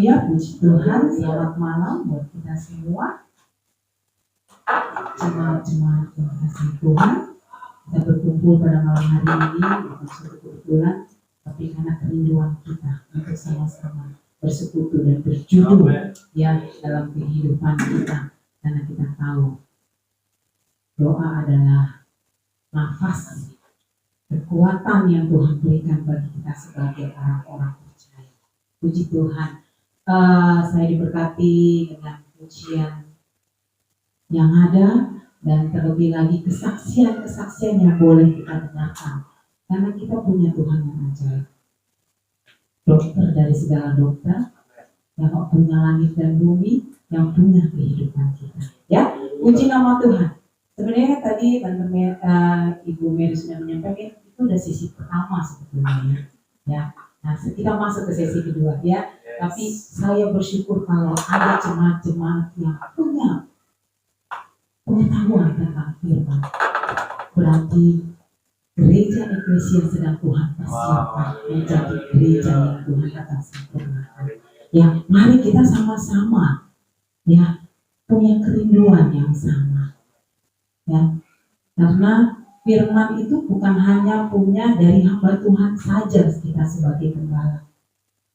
Haleluya, puji Tuhan. Selamat malam buat kita semua, jemaat-jemaat yang kasih Tuhan. Kita berkumpul pada malam hari ini bukan suatu kebetulan, tapi karena kerinduan kita untuk sama-sama bersekutu dan berjudul ya dalam kehidupan kita. Karena kita tahu doa adalah nafas kekuatan yang Tuhan berikan bagi kita sebagai orang-orang percaya. Puji Tuhan. Saya diberkati dengan pujian yang ada dan terlebih lagi kesaksian-kesaksian yang boleh kita dengarkan karena kita punya Tuhan yang ajaib, dokter dari segala dokter, yang punya langit dan bumi, yang punya kehidupan kita. Ya, puji nama Tuhan. Sebenarnya tadi Ibu Mary sudah menyampaikan itu udah sisi pertama sebetulnya ya. Nah, kita masuk ke sesi kedua ya. Tapi saya bersyukur kalau ada jemaat-jemaat yang punya pengetahuan tentang firman. Berarti gereja eklesia sedang Tuhan persiapkan menjadi gereja yang Tuhan akan sempurnakan. Ya, mari kita sama-sama ya punya kerinduan yang sama. Ya, karena firman itu bukan hanya punya dari hamba Tuhan saja kita sebagai gembala,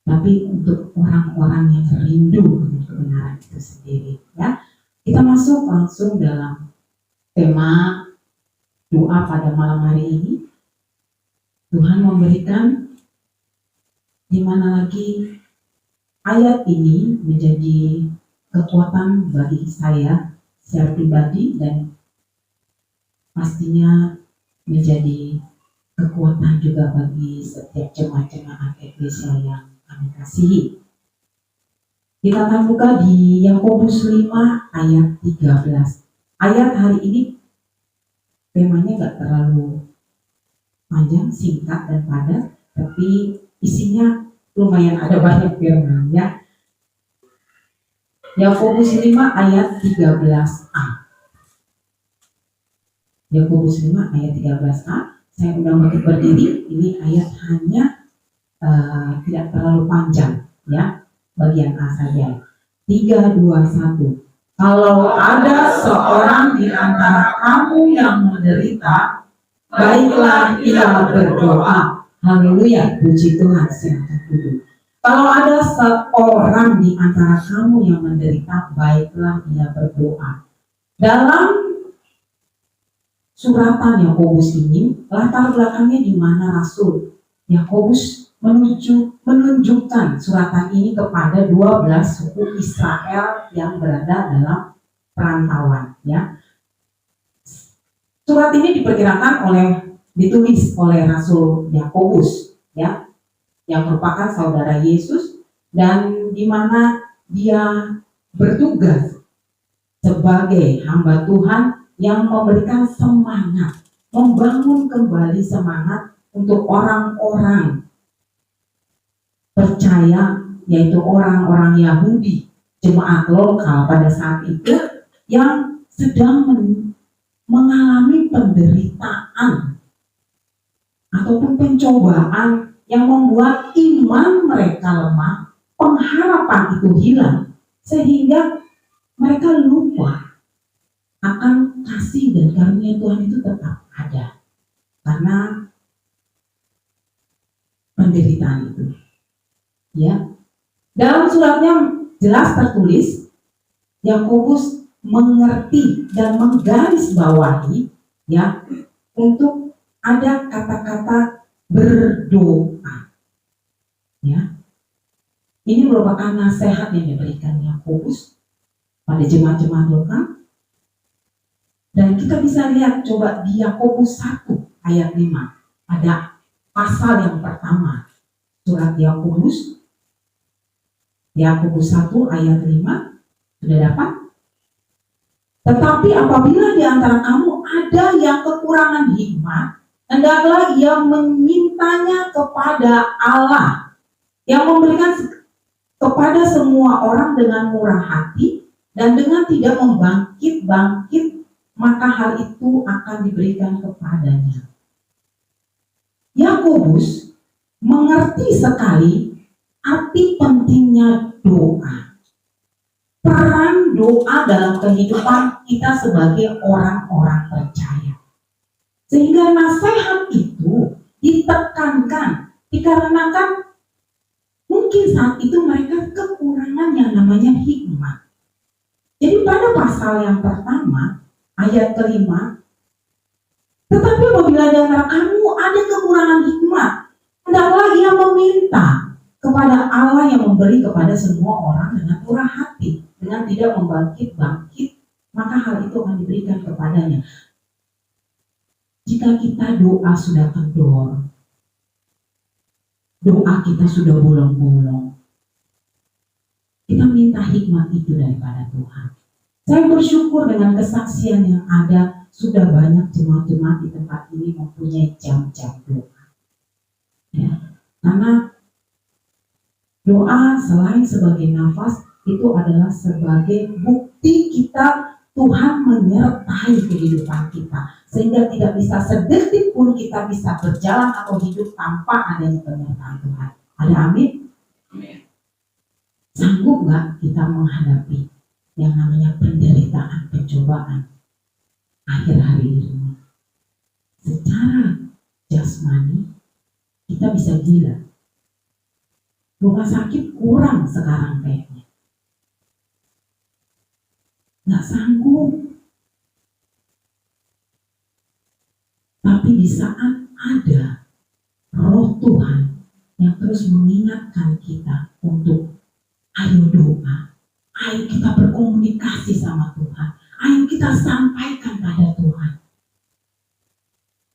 tapi untuk orang-orang yang rindu dengan kebenaran itu sendiri. Ya, kita masuk langsung dalam tema doa pada malam hari ini. Tuhan memberikan di mana lagi ayat ini menjadi kekuatan bagi saya secara pribadi dan pastinya menjadi kekuatan juga bagi setiap jemaat-jemaat eklesia yang kami kasihi. Kita akan buka di Yakobus 5 ayat 13. Ayat hari ini temanya gak terlalu panjang, singkat dan padat, tapi isinya lumayan ada banyak firman ya. Yakobus 5 ayat 13a. Yakobus 5 ayat 13a. Saya undang untuk berdiri. Ini ayat hanya tidak terlalu panjang ya. Bagian A saja. 3, 2, 1. Kalau ada seorang di antara kamu yang menderita, baiklah ia berdoa. Haleluya, puji Tuhan. Silakan duduk. Kalau ada seorang di antara kamu yang menderita, baiklah ia berdoa. Dalam suratan Yakobus ini, latar belakangnya di mana Rasul Yakobus menunjukkan suratan ini kepada 12 suku Israel yang berada dalam perantauan. Ya, surat ini ditulis oleh Rasul Yakobus, ya, yang merupakan saudara Yesus dan di mana dia bertugas sebagai hamba Tuhan yang memberikan semangat, membangun kembali semangat untuk orang-orang percaya, yaitu orang-orang Yahudi, jemaat lokal pada saat itu yang sedang mengalami penderitaan ataupun pencobaan yang membuat iman mereka lemah, pengharapan itu hilang, sehingga mereka lupa akan kasih dan karunia Tuhan itu tetap ada karena penderitaan itu. Ya, dalam suratnya jelas tertulis Yakobus mengerti dan menggarisbawahi ya untuk ada kata-kata berdoa. Ya, ini merupakan nasihat yang diberikan Yakobus pada jemaat-jemaat lokal. Dan kita bisa lihat coba di Yakobus 1 ayat 5 ada pasal yang pertama surat Yakobus 1 ayat 5 sudah dapat. Tetapi apabila di antara kamu ada yang kekurangan hikmat, hendaklah ia memintanya kepada Allah yang memberikan kepada semua orang dengan murah hati dan dengan tidak membangkit-bangkit, maka hal itu akan diberikan kepadanya. Yakobus mengerti sekali arti pentingnya doa. Peran doa dalam kehidupan kita sebagai orang-orang percaya. Sehingga nasihat itu ditekankan dikarenakan mungkin saat itu mereka kekurangan yang namanya hikmat. Jadi pada pasal yang pertama, ayat kelima, tetapi apabila di antara kamu ada kekurangan hikmat, hendaklah ia meminta kepada Allah yang memberi kepada semua orang dengan murah hati, dengan tidak membangkit-bangkit, maka hal itu akan diberikan kepadanya. Jika kita doa sudah kendor, doa kita sudah bolong-bolong, kita minta hikmat itu daripada Tuhan. Saya bersyukur dengan kesaksian yang ada, sudah banyak jemaat-jemaat di tempat ini mempunyai jam-jam doa. Ya, karena doa selain sebagai nafas, itu adalah sebagai bukti kita Tuhan menyertai kehidupan kita. Sehingga tidak bisa sedetik pun kita bisa berjalan atau hidup tanpa adanya penyertaan Tuhan. Ada amin? Sanggup gak kita menghadapi yang namanya penderitaan, pencobaan akhir hari ini? Secara jasmani kita bisa gila. Rumah sakit kurang sekarang kayaknya. Gak sanggup. Tapi di saat ada roh Tuhan yang terus mengingatkan kita untuk ayo doa, ayo kita berkomunikasi sama Tuhan, ayo kita sampaikan pada Tuhan.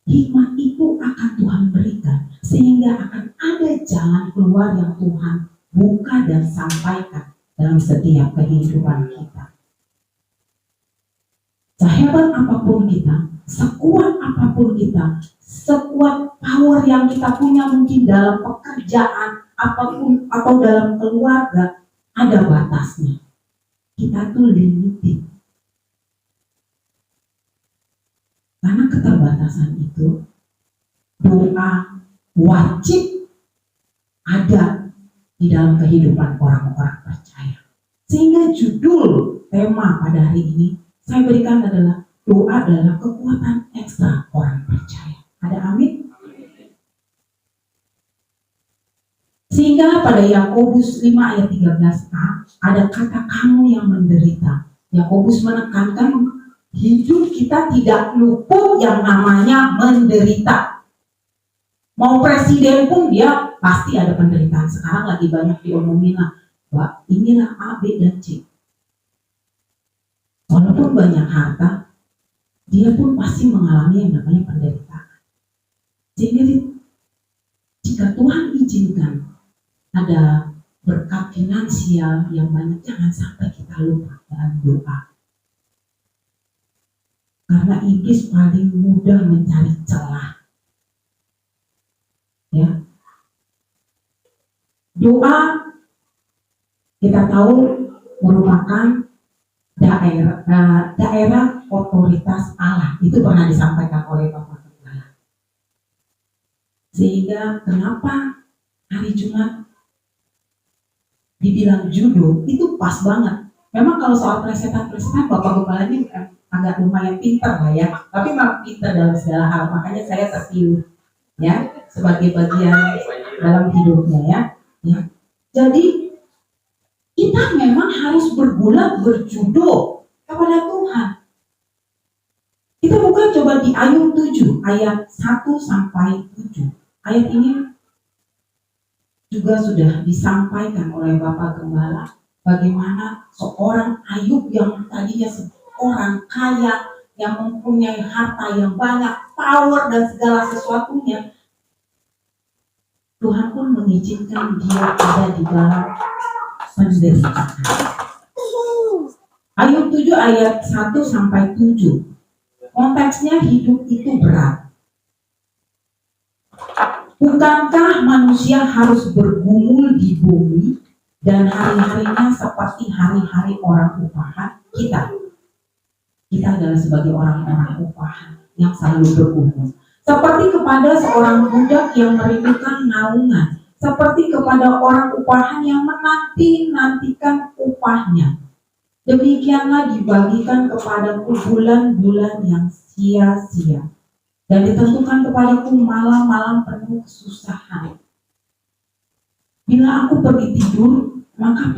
Hikmat itu akan Tuhan berikan, sehingga akan ada jalan keluar yang Tuhan buka dan sampaikan dalam setiap kehidupan kita. Sehebat apapun kita, sekuat apapun kita, sekuat power yang kita punya mungkin dalam pekerjaan apapun atau dalam keluarga, ada batasnya. Kita tuh limited. Karena keterbatasan itu, doa wajib ada di dalam kehidupan orang-orang percaya. Sehingga judul tema pada hari ini saya berikan adalah doa adalah kekuatan ekstra orang percaya. Ada amin? Sehingga pada Yakobus 5 ayat 13a ada kata kamu yang menderita. Yakobus menekankan hidup kita tidak luput yang namanya menderita. Mau presiden pun dia pasti ada penderitaan. Sekarang lagi banyak diomongin lah, bahwa inilah A, B, dan C. Walaupun banyak harta, dia pun pasti mengalami yang namanya penderitaan. Sehingga jika Tuhan izinkan ada berkat finansial yang banyak, jangan sampai kita lupa dalam doa. Karena iblis paling mudah mencari celah. Ya. Doa kita tahu merupakan daerah otoritas Allah. Itu pernah disampaikan oleh Bapak Gembala. Sehingga kenapa hari Jumat dibilang judo, itu pas banget. Memang kalau soal presetan Bapak Gembala ini agak lumayan pintar lah ya, tapi memang pintar dalam segala hal, makanya saya terpilih ya sebagai bagian dalam hidupnya ya. Jadi kita memang harus bergulat berjudo kepada Tuhan. Kita buka coba di Ayub 7 ayat 1 sampai 7. Ayat ini juga sudah disampaikan oleh Bapak Gembala, bagaimana seorang Ayub yang tadinya orang kaya, yang mempunyai harta yang banyak, power dan segala sesuatunya, Tuhan pun mengizinkan dia ada di dalam penderitaan. Ayub 7 ayat 1 sampai 7. Konteksnya hidup itu berat. Bukankah manusia harus bergumul di bumi dan hari-harinya seperti hari-hari orang upahan? Kita adalah sebagai orang-orang upahan yang selalu bergumul. Seperti kepada seorang budak yang merindukan naungan, seperti kepada orang upahan yang menanti-nantikan upahnya. Demikianlah dibagikan kepadaku bulan-bulan yang sia-sia, dan ditentukan kepadaku malam-malam penuh kesusahan. Bila aku pergi tidur, maka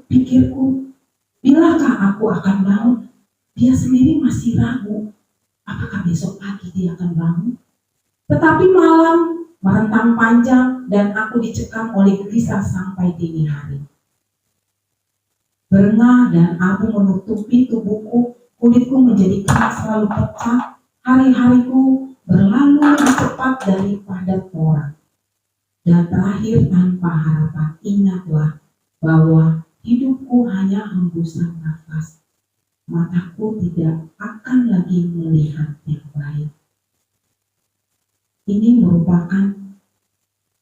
pikirku, bilakah aku akan bangun? Dia sendiri masih ragu, apakah besok pagi dia akan bangun? Tetapi malam merentang panjang dan aku dicekam oleh gelisah sampai dini hari. Berengah dan abu menutupi tubuhku, kulitku menjadi keras selalu pecah, hari-hariku berlalu lebih cepat daripada orang. Dan terakhir tanpa harapan, ingatlah bahwa hidupku hanya hembusan nafas. Mataku tidak akan lagi melihat yang baik. Ini merupakan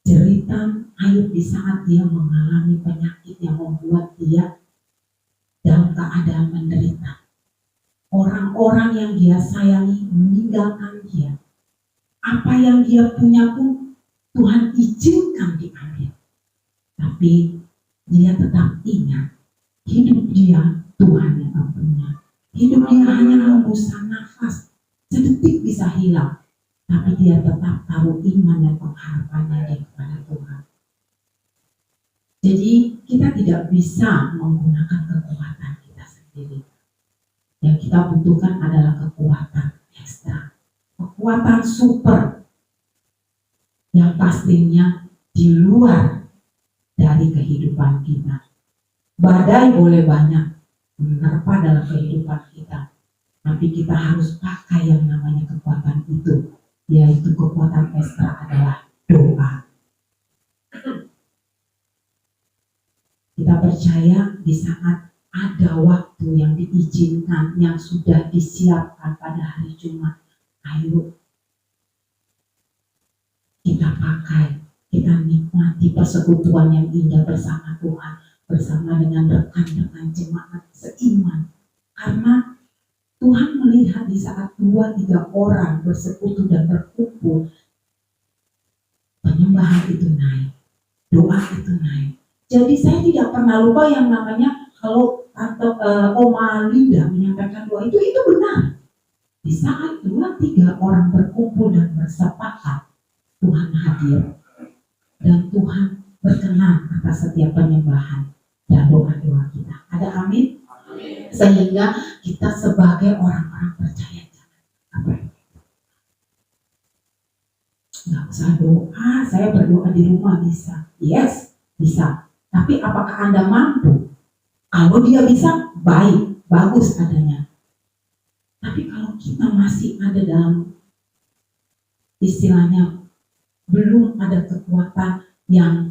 cerita Ayub di saat dia mengalami penyakit yang membuat dia dalam keadaan menderita. Orang-orang yang dia sayangi meninggalkan dia. Apa yang dia punya pun Tuhan izinkan diambil. Tapi dia tetap ingat, hidup dia Tuhan yang punya. Hidup dia hanya hembusan nafas, sedetik bisa hilang. Tapi dia tetap taruh iman dan pengharapannya kepada Tuhan. Jadi kita tidak bisa menggunakan kekuatan kita sendiri. Yang kita butuhkan adalah kekuatan ekstra, kekuatan super, yang pastinya di luar dari kehidupan kita. Badai boleh banyak menerpa dalam kehidupan kita, tapi kita harus pakai yang namanya kekuatan itu, yaitu kekuatan ekstra adalah doa. Kita percaya di saat ada waktu yang diizinkan, yang sudah disiapkan pada hari Jumat, ayo kita pakai, kita nikmati persekutuan yang indah bersama Tuhan, bersama dengan rekan-rekan jemaat seiman. Karena Tuhan melihat di saat 2-3 orang bersekutu dan berkumpul, penyembahan itu naik, doa itu naik. Jadi saya tidak pernah lupa yang namanya kalau Oma Linda menyampaikan doa itu benar. Di saat 2-3 orang berkumpul dan bersepakat, Tuhan hadir dan Tuhan berkenan atas setiap penyembahan dan doa-doa kita. Ada amin? Amin. Sehingga kita sebagai orang-orang percaya nggak usah doa, saya berdoa di rumah bisa. Yes, bisa. Tapi apakah Anda mampu? Kalau dia bisa, baik, bagus adanya. Tapi kalau kita masih ada dalam istilahnya belum ada kekuatan yang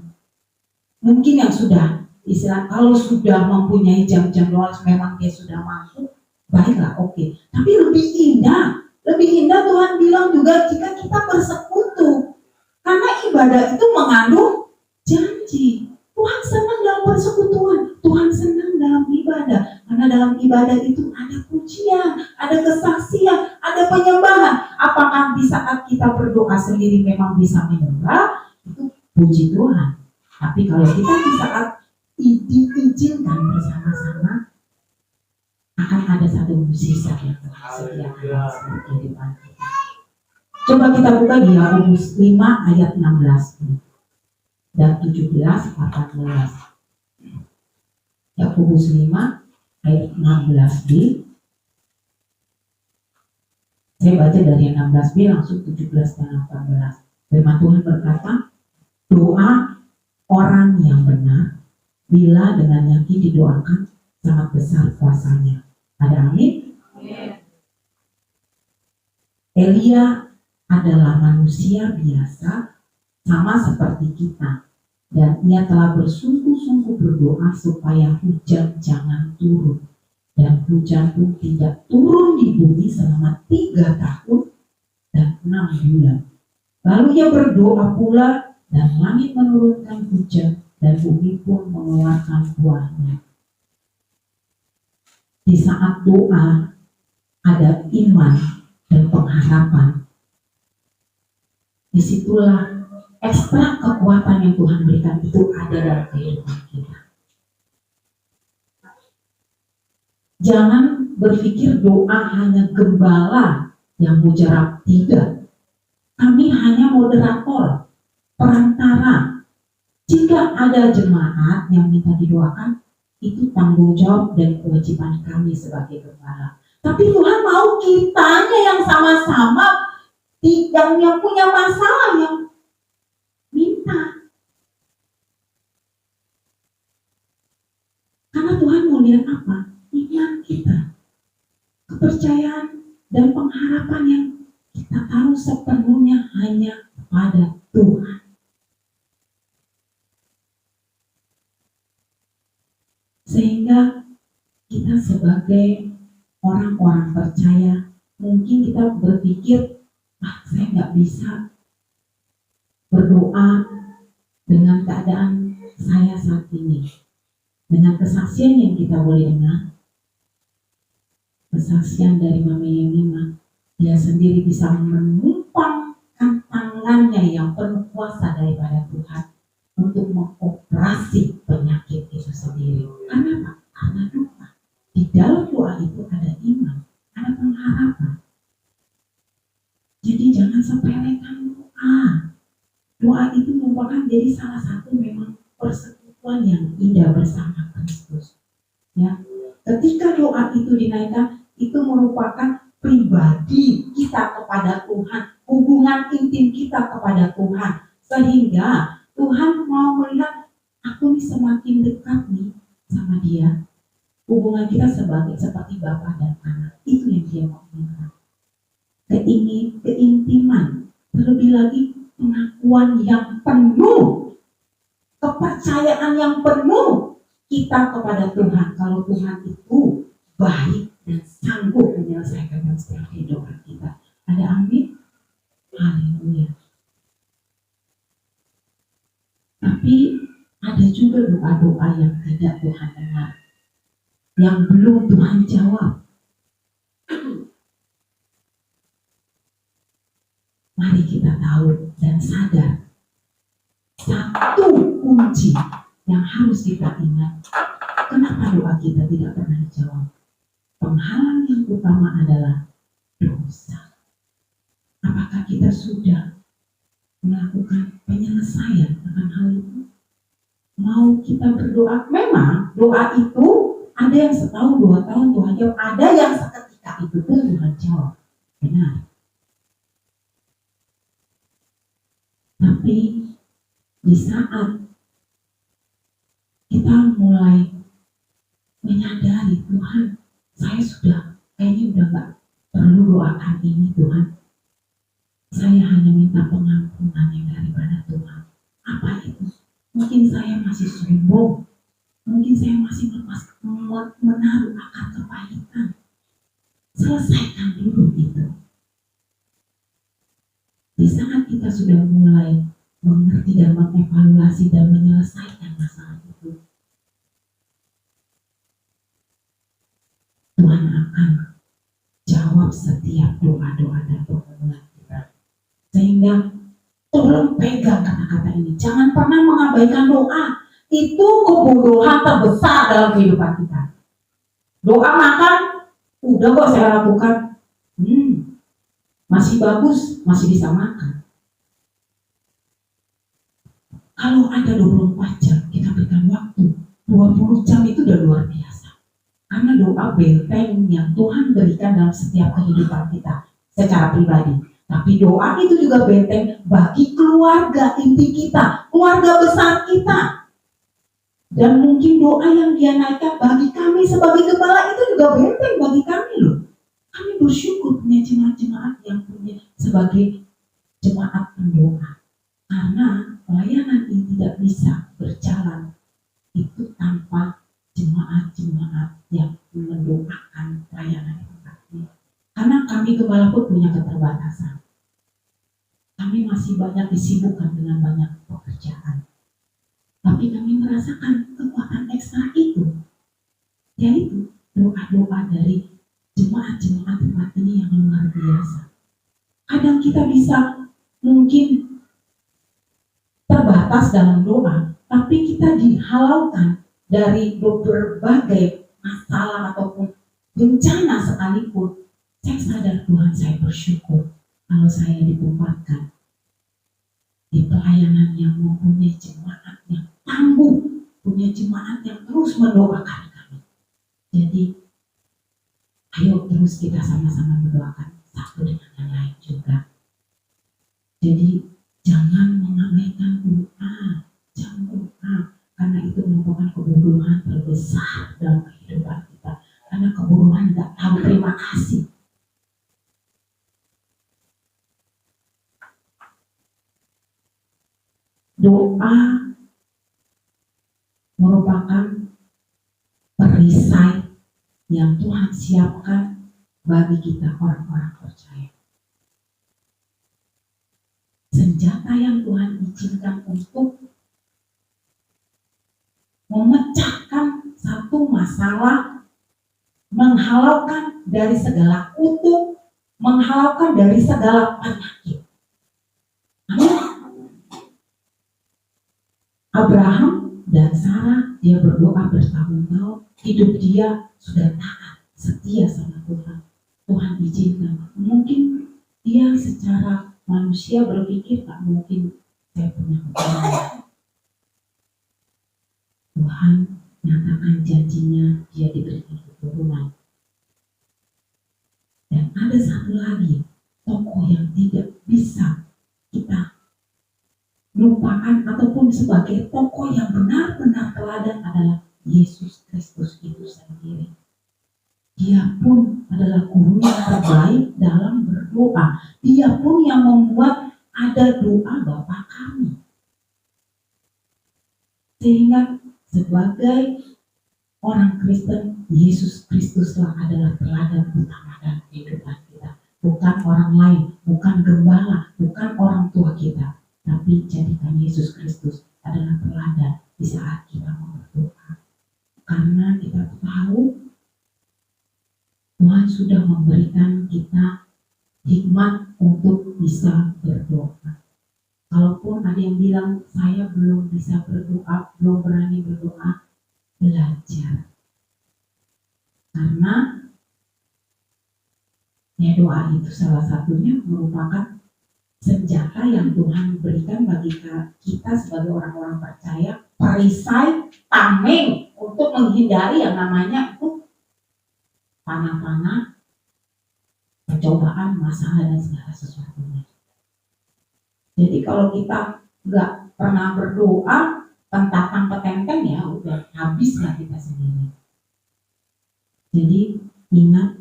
mungkin yang sudah istilah, kalau sudah mempunyai jam-jam doa memang dia sudah mampu, baiklah, oke. Tapi lebih indah Tuhan bilang juga jika kita bersekutu, karena ibadah itu mengandung janji. Tuhan senang dalam persekutuan, Tuhan senang dalam ibadah, karena dalam ibadah itu ada pujian, ada kesaksian, ada penyembahan. Apakah di saat kita berdoa sendiri memang bisa menyembah? Itu puji Tuhan. Tapi kalau kita di saat diizinkan bersama-sama, akan ada satu mukjizat yang Tuhan sediakan dalam kehidupan kita. Coba kita buka di Yakobus 5 ayat 16 dan 17-18. Yakobus 5 ayat 16b. Saya baca dari 16b langsung 17 dan 18. Firman Tuhan berkata, doa orang yang benar bila dengan yakin didoakan sangat besar kuasanya. Ada amin? Elia adalah manusia biasa sama seperti kita, dan ia telah bersungguh-sungguh berdoa supaya hujan jangan turun, dan hujan pun tidak turun di bumi selama 3 tahun dan 6 bulan. Lalu ia berdoa pula, dan langit menurunkan hujan, dan bumi pun mengeluarkan buahnya. Di saat doa ada iman dan pengharapan. Disitulah ekstra kekuatan yang Tuhan berikan itu ada dalam kehidupan kita. Jangan berpikir doa hanya gembala yang mujarab, tidak. Kami hanya moderator, perantara. Jika ada jemaat yang minta didoakan, itu tanggung jawab dan kewajiban kami sebagai gembala. Tapi Tuhan mau kitanya yang sama-sama yang punya masalah yang minta. Karena Tuhan mau lihat apa? Iman kita, kepercayaan dan pengharapan yang kita taruh sepenuhnya hanya pada Tuhan. Sehingga kita sebagai orang-orang percaya, mungkin kita berpikir, saya nggak bisa berdoa dengan keadaan saya saat ini. Dengan kesaksian yang kita boleh dengar, kesaksian dari Mama Yemima, dia sendiri bisa menumpangkan tangannya yang penuh kuasa daripada Tuhan untuk mengoperasi penyakit itu sendiri. Karena apa? Karena doa. Di dalam doa itu ada iman, ada pengharapan. Jadi jangan sepelekan doa. Doa itu merupakan jadi salah satu memang persekutuan yang indah bersama Kristus. Ya, ketika doa itu dinaikkan, itu merupakan pribadi kita kepada Tuhan, hubungan intim kita kepada Tuhan, sehingga Tuhan mau melihat aku nih semakin dekat nih sama Dia. Hubungan kita seperti Bapa dan Anak, itu yang Dia mau inginkan. Keintiman, terlebih lagi pengakuan yang penuh, kepercayaan yang penuh kita kepada Tuhan. Kalau Tuhan itu baik dan sanggup menyelesaikan setiap kehidupan kita. Ada amin? Haleluya. Tapi ada juga doa-doa yang tidak Tuhan dengar, yang belum Tuhan jawab. Mari kita tahu dan sadar, satu kunci yang harus kita ingat, kenapa doa kita tidak pernah dijawab. Penghalang yang utama adalah dosa. Apakah kita sudah melakukan penyelesaian akan hal itu? Mau kita berdoa, memang doa itu ada yang setahun, 2 tahun Tuhan jawab, ada yang seketika itu pun Tuhan jawab. Benar. Tapi di saat kita mulai menyadari, Tuhan, saya sudah kayaknya udah gak perlu doakan ini Tuhan. Saya hanya minta pengampunan yang daripada Tuhan. Apa itu? Mungkin saya masih sombong. Mungkin saya masih menaruh akar kepahitan. Selesaikan dulu itu. Di saat kita sudah mulai mengerti dan mengevaluasi dan menyelesaikan masalah itu, Tuhan akan jawab setiap doa-doa dan permohonan kita. Sehingga tolong pegang kata-kata ini. Jangan pernah mengabaikan doa. Itu kebodohan terbesar dalam kehidupan kita. Doa makan, udah kok saya lakukan. Masih bagus, masih bisa makan. Kalau ada 24 jam, kita berikan waktu. 20 jam itu udah luar biasa. Karena doa benteng yang Tuhan berikan dalam setiap kehidupan kita secara pribadi. Tapi doa itu juga benteng bagi keluarga inti kita, keluarga besar kita. Dan mungkin doa yang Dia naikkan bagi kami sebagai gembala itu juga benteng bagi kami loh. Kami bersyukur punya jemaat-jemaat yang punya sebagai jemaat pendoa. Karena pelayanan ini tidak bisa berjalan itu tanpa jemaat-jemaat yang mendoakan pelayanan ini. Karena kami gembala pun punya keterbatasan. Kami masih banyak disibukkan dengan banyak pekerjaan. Tapi kami merasakan kekuatan ekstra itu. Yaitu doa-doa dari jemaat-jemaat tempat ini yang luar biasa. Kadang kita bisa mungkin terbatas dalam doa, tapi kita dihalaukan dari berbagai masalah ataupun bencana sekalipun. Saya sadar Tuhan, saya bersyukur kalau saya ditempatkan di pelayanan yang mempunyai jemaat yang tangguh, punya jemaat yang terus mendoakan kami. Jadi ayo terus kita sama-sama mendoakan satu dengan yang lain juga. Jadi jangan mengabaikan doa, jangan doa, karena itu merupakan kebodohan terbesar dalam kehidupan kita. Karena kebodohan tidak tahu terima kasih. Doa merupakan perisai yang Tuhan siapkan bagi kita orang-orang percaya. Senjata yang Tuhan izinkan untuk memecahkan satu masalah, menghalaukan dari segala kutuk, menghalaukan dari segala penyakit. Amin. Abraham dan Sarah, dia berdoa bertahun-tahun, hidup dia sudah taat, setia sama Tuhan. Tuhan izinkan. Mungkin dia secara manusia berpikir tak mungkin saya punya keturunan. Tuhan nyatakan janjinya, dia diberikan keturunan. Dan ada satu lagi tokoh yang tidak bisa kita lupakan ataupun sebagai tokoh yang benar-benar teladan adalah Yesus Kristus itu sendiri. Dia pun adalah guru yang terbaik dalam berdoa. Dia pun yang membuat ada doa Bapa kami. Sehingga sebagai orang Kristen, Yesus Kristuslah adalah teladan utama dalam kehidupan kita. Bukan orang lain, bukan gembala, bukan orang tua kita. Tapi jadikan Yesus Kristus adalah teladan di saat kita mau berdoa. Karena kita tahu Tuhan sudah memberikan kita hikmat untuk bisa berdoa. Kalaupun ada yang bilang saya belum bisa berdoa, belum berani berdoa, belajar. Karena ya doa itu salah satunya merupakan senjata yang Tuhan berikan bagi kita sebagai orang-orang percaya, perisai, tameng untuk menghindari yang namanya itu panah-panah, pencobaan, masalah dan segala sesuatunya. Jadi kalau kita nggak pernah berdoa, pentatang petenteng ya udah habislah kita sendiri. Jadi ingat,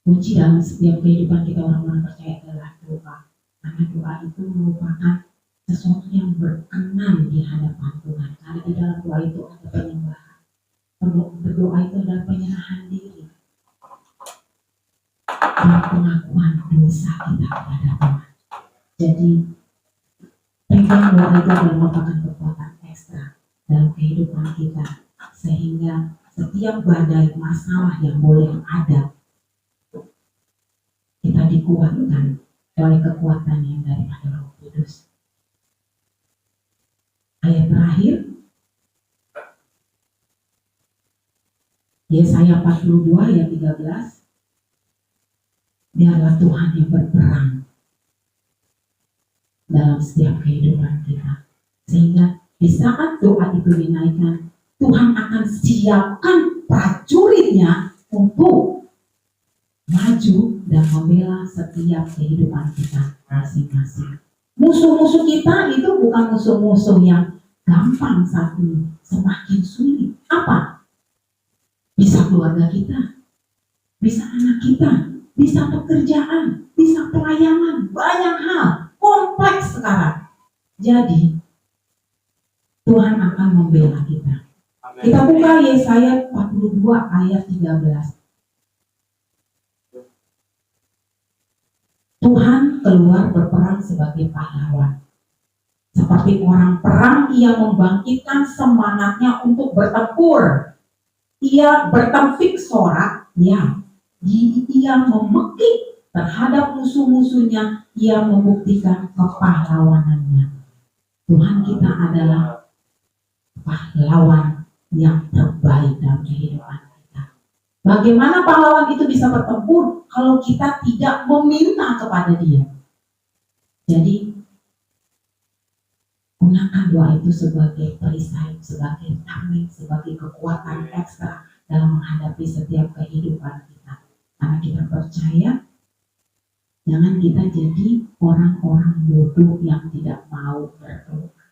kunci dalam setiap kehidupan kita orang-orang percaya adalah doa. Karena doa itu merupakan sesuatu yang berkenan di hadapan Tuhan. Karena di dalam doa itu ada penyembahan. Berdoa itu adalah penyerahan diri dan pengakuan dosa kita kepada Tuhan. Jadi pegang doa itu adalah merupakan kekuatan ekstra dalam kehidupan kita. Sehingga setiap badai masalah yang boleh ada, kita dikuatkan oleh kekuatan yang daripada Roh Kudus. Ayat terakhir, Yesaya 42 ayat 13. Biarlah Tuhan yang berperang dalam setiap kehidupan kita. Sehingga di saat doa itu dinaikkan, Tuhan akan siapkan prajuritnya untuk maju dan membela setiap kehidupan kita masing-masing. Musuh-musuh kita itu bukan musuh-musuh yang gampang saat ini, semakin sulit. Apa? Bisa keluarga kita, bisa anak kita, bisa pekerjaan, bisa pelayanan, banyak hal, kompleks sekarang. Jadi Tuhan akan membela kita. Amen. Kita buka Yesaya 42 ayat 13. Tuhan keluar berperang sebagai pahlawan. Seperti orang perang, ia membangkitkan semangatnya untuk bertempur. Ia bertempik sorak, ya. Ia memekik terhadap musuh-musuhnya, ia membuktikan kepahlawanannya. Tuhan kita adalah pahlawan yang terbaik dalam kehidupan kita. Bagaimana pahlawan itu bisa bertempur kalau kita tidak meminta kepada Dia? Jadi gunakan doa itu sebagai perisai, sebagai tameng, sebagai kekuatan ekstra dalam menghadapi setiap kehidupan kita. Karena kita percaya, jangan kita jadi orang-orang bodoh yang tidak mau berdoa.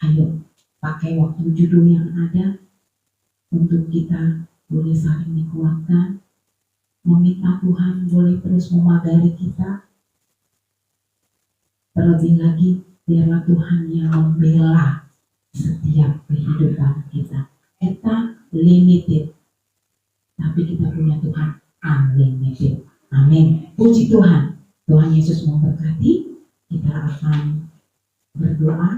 Ayo, pakai waktu judul yang ada untuk kita boleh saling dikuatkan, meminta Tuhan boleh terus memagari kita. Terlebih lagi, biarlah Tuhan yang membela setiap kehidupan kita. Kita limited, tapi kita punya Tuhan unlimited. Amin. Puji Tuhan. Tuhan Yesus memberkati. Kita akan berdoa.